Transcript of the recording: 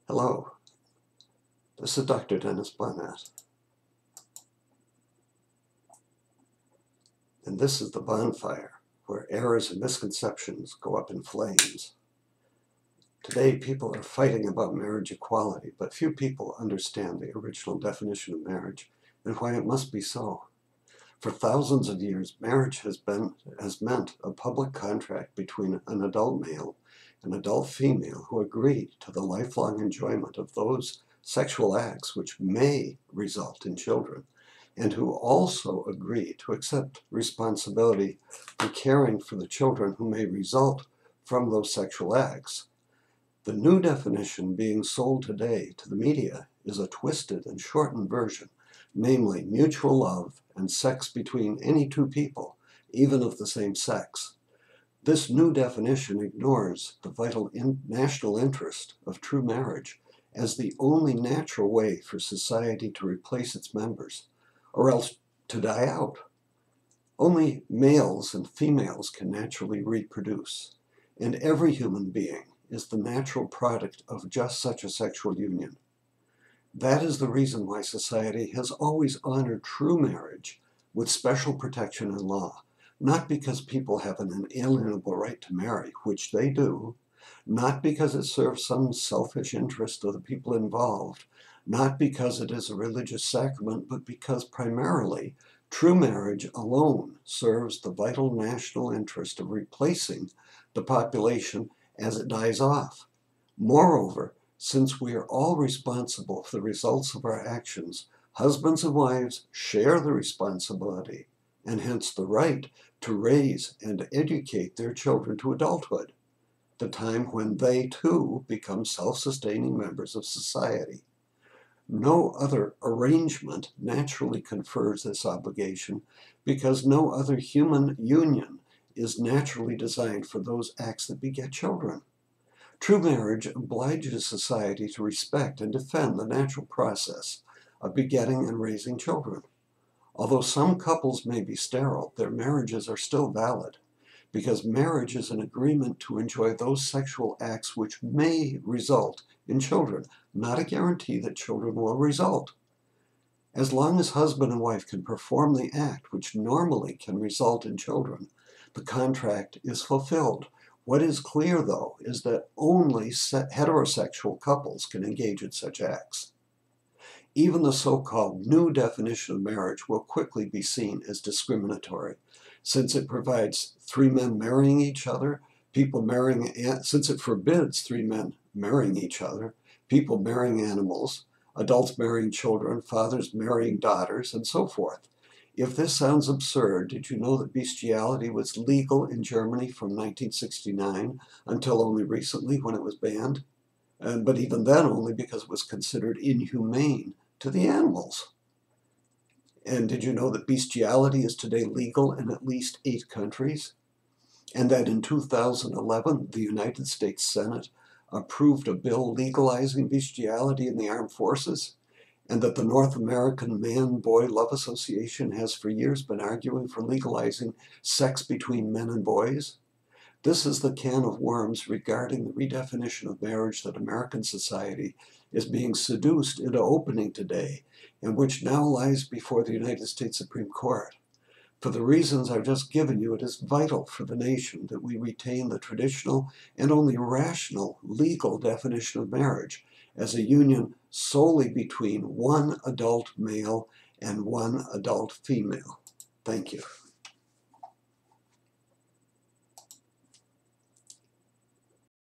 Hello, this is Dr. Dennis Barnett, and this is the bonfire where errors and misconceptions go up in flames. Today, people are fighting about marriage equality, but few people understand the original definition of marriage and why it must be so. For thousands of years, marriage has meant a public contract between an adult male and adult female who agree to the lifelong enjoyment of those sexual acts which may result in children, and who also agree to accept responsibility for caring for the children who may result from those sexual acts. The new definition being sold today to the media is a twisted and shortened version, namely mutual love and sex between any two people, even of the same sex. This new definition ignores the vital national interest of true marriage as the only natural way for society to replace its members, or else to die out. Only males and females can naturally reproduce, and every human being is the natural product of just such a sexual union. That is the reason why society has always honored true marriage with special protection in law, not because people have an inalienable right to marry, which they do, not because it serves some selfish interest of the people involved, not because it is a religious sacrament, but because primarily true marriage alone serves the vital national interest of replacing the population as it dies off. Moreover, since we are all responsible for the results of our actions, husbands and wives share the responsibility and hence the right to raise and educate their children to adulthood, the time when they too become self-sustaining members of society. No other arrangement naturally confers this obligation because no other human union is naturally designed for those acts that beget children. True marriage obliges society to respect and defend the natural process of begetting and raising children. Although some couples may be sterile, their marriages are still valid, because marriage is an agreement to enjoy those sexual acts which may result in children, not a guarantee that children will result. As long as husband and wife can perform the act which normally can result in children, the contract is fulfilled. What is clear, though, is that only heterosexual couples can engage in such acts. Even the so-called new definition of marriage will quickly be seen as discriminatory, since it provides three men marrying each other, since it forbids three men marrying each other, people marrying animals, adults marrying children, fathers marrying daughters, and so forth. If this sounds absurd, did you know that bestiality was legal in Germany from 1969 until only recently when it was banned? But even then only because it was considered inhumane to the animals. And did you know that bestiality is today legal in at least 8 countries? And that in 2011, the United States Senate approved a bill legalizing bestiality in the armed forces? And that the North American Man-Boy Love Association has for years been arguing for legalizing sex between men and boys? This is the can of worms regarding the redefinition of marriage that American society is being seduced into opening today, and which now lies before the United States Supreme Court. For the reasons I've just given you, it is vital for the nation that we retain the traditional and only rational legal definition of marriage as a union solely between one adult male and one adult female. Thank you.